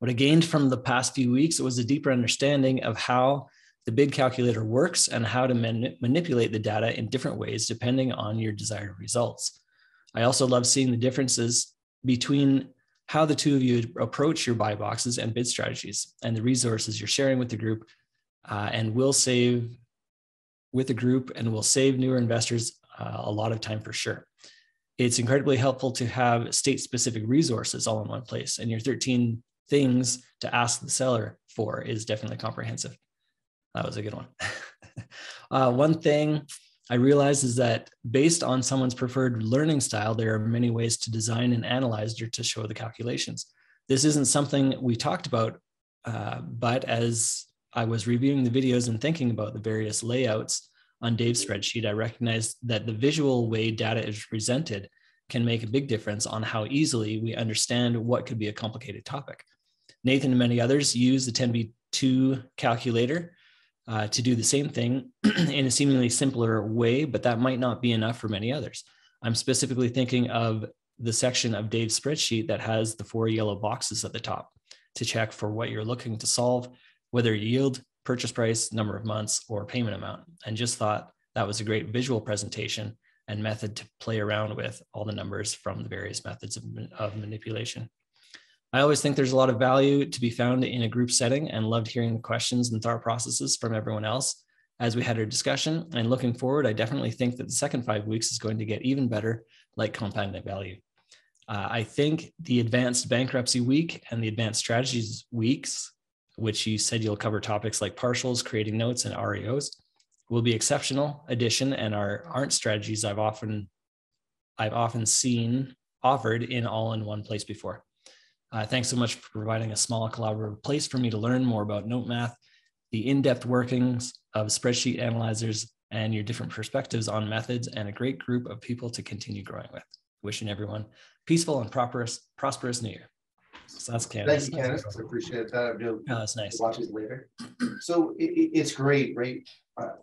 What I gained from the past few weeks was a deeper understanding of how the bid calculator works and how to manipulate the data in different ways depending on your desired results. I also love seeing the differences between how the two of you approach your buy boxes and bid strategies and the resources you're sharing with the group, and will save newer investors a lot of time for sure. It's incredibly helpful to have state-specific resources all in one place, and your 13 things to ask the seller for is definitely comprehensive. That was a good one. One thing I realized is that based on someone's preferred learning style, there are many ways to design and analyze to show the calculations. This isn't something we talked about, but as I was reviewing the videos and thinking about the various layouts on Dave's spreadsheet, I recognized that the visual way data is presented can make a big difference on how easily we understand what could be a complicated topic. Nathan and many others use the 10b2 calculator to do the same thing in a seemingly simpler way, but that might not be enough for many others. I'm specifically thinking of the section of Dave's spreadsheet that has the 4 yellow boxes at the top to check for what you're looking to solve, whether yield, purchase price, number of months, or payment amount, and just thought that was a great visual presentation and method to play around with all the numbers from the various methods of manipulation. I always think there's a lot of value to be found in a group setting, and loved hearing the questions and thought processes from everyone else as we had our discussion. And looking forward, I definitely think that the second 5 weeks is going to get even better, like compound net value. I think the advanced bankruptcy week and the advanced strategies weeks, which you said you'll cover topics like partials, creating notes, and REOs, will be exceptional addition and aren't strategies I've often seen offered in all in one place before. Thanks so much for providing a small collaborative place for me to learn more about note math, the in-depth workings of spreadsheet analyzers, and your different perspectives on methods, and a great group of people to continue growing with. Wishing everyone peaceful and prosperous New Year. So that's Candance. Thank you, Candance. I appreciate that. I'm doing that's nice. Watch these later. So it's great, right?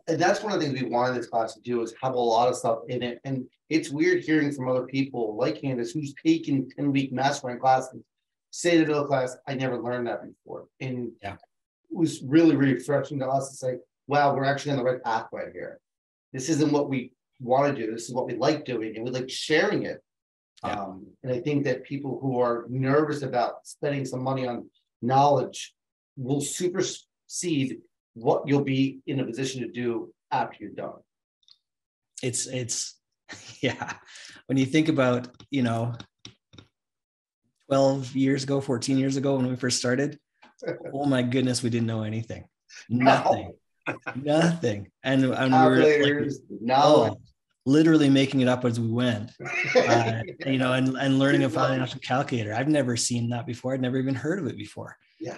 And that's one of the things we wanted this class to do, is have a lot of stuff in it. And it's weird hearing from other people like Candance who's taken 10-week mastermind classes say to the class, I never learned that before. And it was really, really refreshing to us to say, wow, we're actually on the right pathway here. This isn't what we want to do. This is what we like doing, and we like sharing it. And I think that people who are nervous about spending some money on knowledge will supersede what you'll be in a position to do after you're done. It's yeah. When you think about, 12 years ago, 14 years ago, when we first started, oh my goodness, we didn't know anything. Nothing. And we were like, literally making it up as we went, and learning a financial calculator. I've never seen that before. I'd never even heard of it before.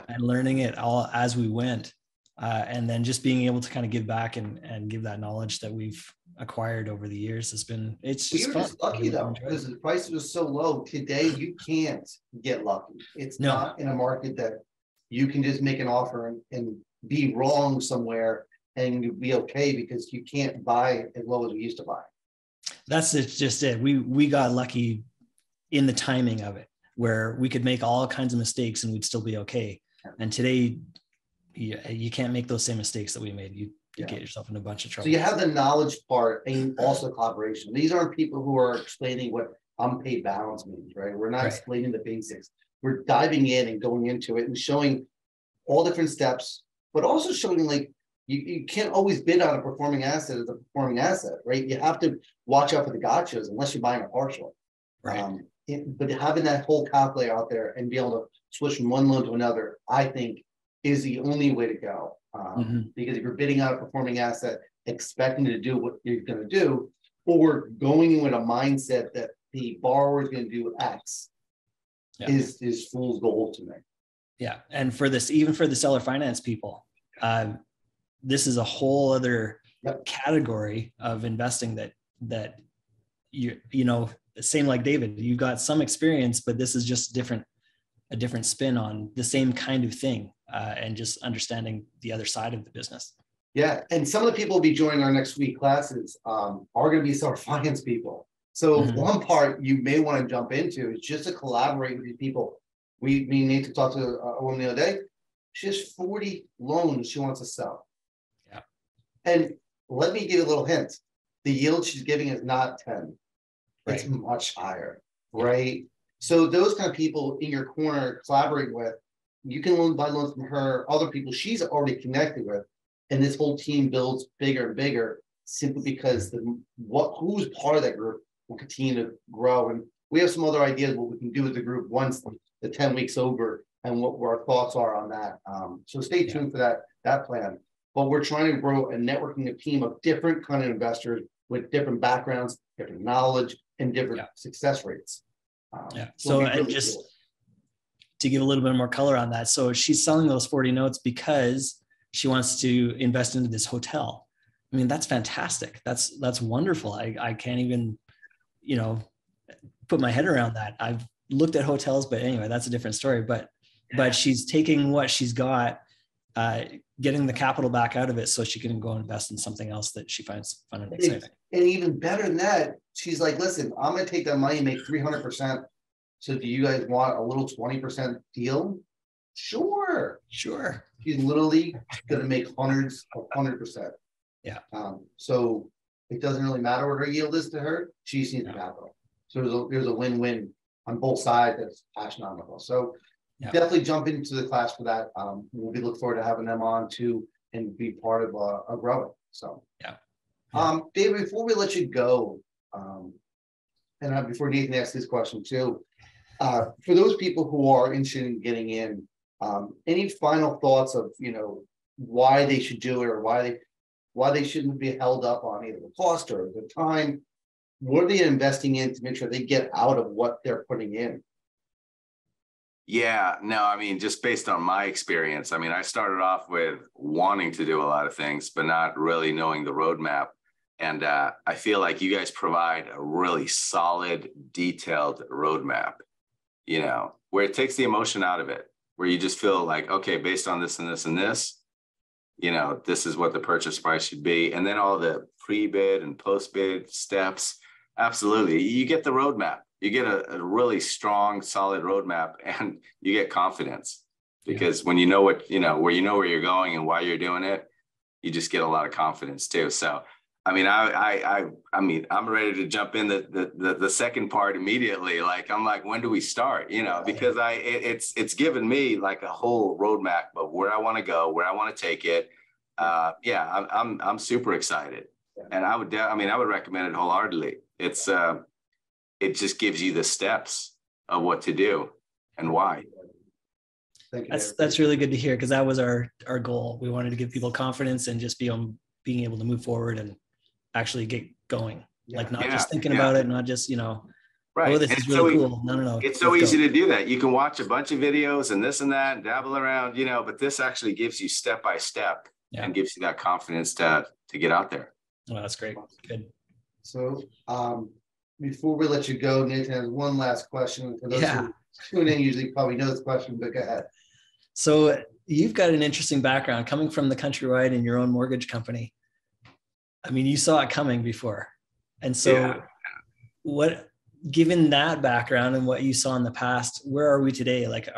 And learning it all as we went. And then just being able to kind of give back and give that knowledge that we've acquired over the years it's just we were fun. just lucky though, because the price was so low. Today you can't get lucky. It's not in a market that you can just make an offer and be wrong somewhere and you'll be okay, because you can't buy as low as we used to buy. That's just it. We got lucky in the timing of it, where we could make all kinds of mistakes and we'd still be okay. And today you can't make those same mistakes that we made. You get yourself in a bunch of trouble. So you have the knowledge part and also collaboration. These aren't people who are explaining what unpaid balance means, right? We're not explaining the basics. We're diving in and going into it and showing all different steps, but also showing like you can't always bid on a performing asset as a performing asset, right? You have to watch out for the gotchas unless you're buying a partial. Right. But having that whole calculator out there and be able to switch from one loan to another, I think, is the only way to go. Because if you're bidding on a performing asset, expecting to do what you're going to do, or going in with a mindset that the borrower is going to do X, is fool's gold to me. Yeah, and for this, even for the seller finance people, this is a whole other category of investing that same like David, you got some experience, but this is just a different spin on the same kind of thing, and just understanding the other side of the business. Yeah, and some of the people will be joining our next week classes are going to be seller finance people. So one part you may want to jump into is just to collaborate with these people. we need to talk to a woman the other day. She has 40 loans she wants to sell. Yeah. And let me give you a little hint. The yield she's giving is not 10. It's Right. much higher, Yeah. right? So those kind of people in your corner collaborating with, you can buy loans from her, other people she's already connected with, and this whole team builds bigger and bigger simply because who's part of that group will continue to grow. And we have some other ideas what we can do with the group once the 10 weeks over and what our thoughts are on that. So stay tuned for that plan. But we're trying to grow a networking team of different kind of investors with different backgrounds, different knowledge, and different success rates. So and really just cool. To give a little bit more color on that. So she's selling those 40 notes because she wants to invest into this hotel. I mean, that's fantastic. That's wonderful. I can't even, put my head around that. I've looked at hotels, but anyway, that's a different story. But she's taking what she's got, getting the capital back out of it so she can go invest in something else that she finds fun and exciting. And even better than that, she's like, listen, I'm going to take that money and make 300%. So do you guys want a little 20% deal? Sure. She's literally going to make hundreds of 100%. Yeah. So it doesn't really matter what her yield is to her. She just needs the capital. So there's a win-win on both sides that's astronomical. So definitely jump into the class for that. We'll be looking forward to having them on too and be part of a growing. So David, before we let you go, and before Nathan asks this question too, for those people who are interested in getting in, any final thoughts of why they should do it or why they shouldn't be held up on either the cost or the time? What are they investing in to make sure they get out of what they're putting in? Yeah, no, I mean, just based on my experience, I mean, I started off with wanting to do a lot of things, but not really knowing the roadmap. And I feel like you guys provide a really solid, detailed roadmap, where it takes the emotion out of it, where you just feel like, okay, based on this and this and this, this is what the purchase price should be. And then all the pre-bid and post-bid steps. Absolutely. You get the roadmap. You get a really strong, solid roadmap, and you get confidence because when you know where you're going and why you're doing it, you just get a lot of confidence too. So, I mean, I'm ready to jump in the second part immediately. Like, I'm like, when do we start? Because it's given me like a whole roadmap of where I want to go, where I want to take it. I'm super excited, and I would recommend it wholeheartedly. It just gives you the steps of what to do and why. That's really good to hear, because that was our goal. We wanted to give people confidence and just being able to move forward and actually get going. Like not just thinking about it, not just, right. Oh, this is really cool. No. It's so easy to do that. You can watch a bunch of videos and this and that and dabble around, but this actually gives you step by step and gives you that confidence to get out there. Oh, that's great. Good. So, before we let you go, Nathan has one last question for those who tune in. Usually probably know this question, but go ahead. So you've got an interesting background coming from the countrywide and your own mortgage company. I mean, you saw it coming before. And so given that background and what you saw in the past, where are we today? Like,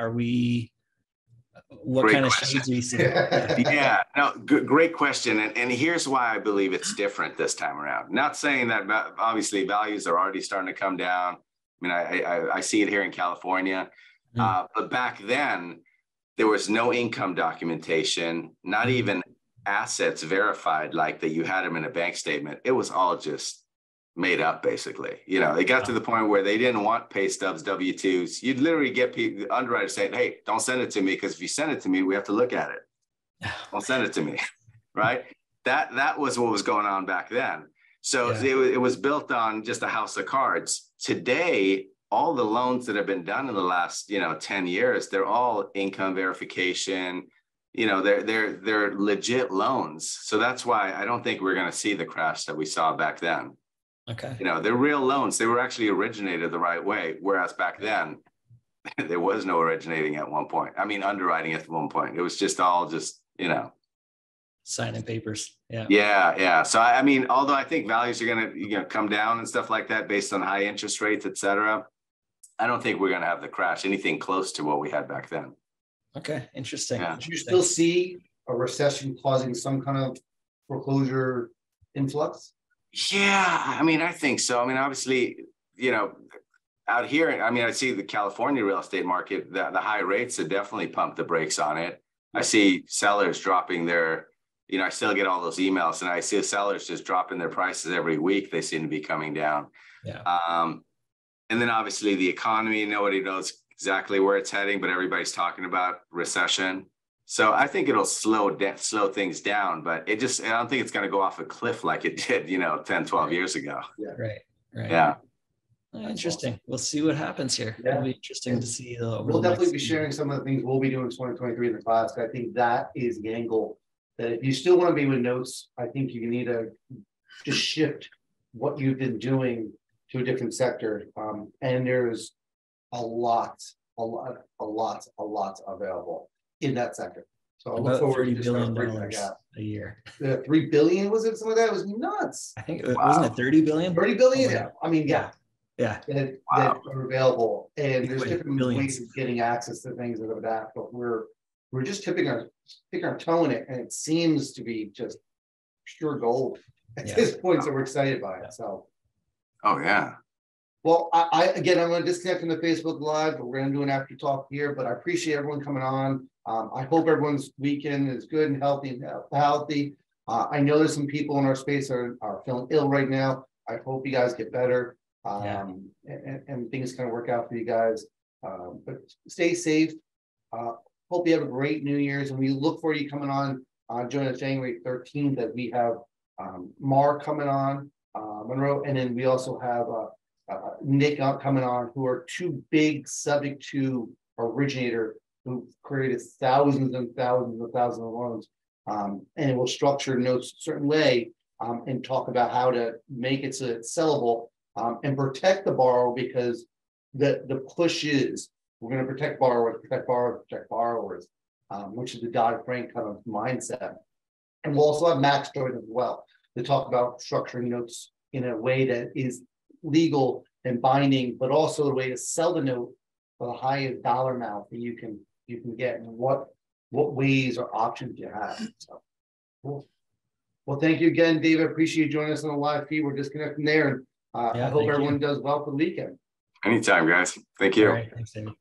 what kind of shades do you see? Great question. And here's why I believe it's different this time around. Not saying that obviously values are already starting to come down. I mean, I see it here in California, but back then there was no income documentation, not even assets verified, like that you had them in a bank statement. It was all just made up, basically. It got to the point where they didn't want pay stubs, W-2s. You'd literally get people, underwriters saying, hey, don't send it to me, because if you send it to me, we have to look at it. Don't send it to me, right? That was what was going on back then. So it was built on just a house of cards. Today, all the loans that have been done in the last 10 years, they're all income verification. They're legit loans. So that's why I don't think we're going to see the crash that we saw back then. Okay. They're real loans. They were actually originated the right way. Whereas back then, there was no originating at one point. I mean, underwriting at one point. It was just all signing papers. Yeah. So, I mean, although I think values are going to come down and stuff like that based on high interest rates, et cetera, I don't think we're going to have the crash, anything close to what we had back then. Okay, interesting. Yeah. Do you still see a recession causing some kind of foreclosure influx? Yeah, I mean, I think so. I mean, obviously, you know, out here, I mean, I see the California real estate market, the high rates have definitely pumped the brakes on it. I see sellers dropping their, you know, I still get all those emails, and I see sellers just dropping their prices every week. They seem to be coming down. Yeah. And then obviously the economy, nobody knows exactly where it's heading, but everybody's talking about recession. So I think it'll slow things down, but I don't think it's going to go off a cliff like it did, you know, 10, 12 years ago. Yeah. Right. Yeah. Interesting. We'll see what happens here. Yeah. It'll be interesting to see. We'll definitely be sharing some of the things we'll be doing in 2023 in the class. I think that is the angle, that if you still want to be with notes, I think you need to just shift what you've been doing to a different sector. And there's a lot available in that sector. So I look About forward $30 to billion a year. 3 billion, was it? Some of that was nuts. I think wasn't it 30 billion? 30 billion. Yeah. I mean, yeah. That are available, and there's different ways of getting access to things like that. But we're just tipping our toe in it, and it seems to be just pure gold at this point. So we're excited by it. So. Oh yeah. Well, I'm going to disconnect from the Facebook Live, but we're going to do an after talk here. But I appreciate everyone coming on. I hope everyone's weekend is good and healthy. I know there's some people in our space are feeling ill right now. I hope you guys get better. And things kind of work out for you guys. But stay safe. Hope you have a great New Year's, and we look forward to you coming on. Join us January 13th, as we have Mar coming on, Monroe, and then we also have Nick coming on, who are two big subject to originator who created thousands and thousands of loans, and it will structure notes a certain way, and talk about how to make it so it's sellable. And protect the borrower, because the push is we're going to protect borrowers, which is the Dodd-Frank kind of mindset. And we'll also have Max join as well to talk about structuring notes in a way that is legal and binding, but also a way to sell the note for the highest dollar amount that you can get, and what ways or options you have. So cool. Well, thank you again, David. Appreciate you joining us on the live feed. We're disconnecting there. And I hope everyone does well for the weekend. Anytime, guys. Thank you. All right. Thanks, David.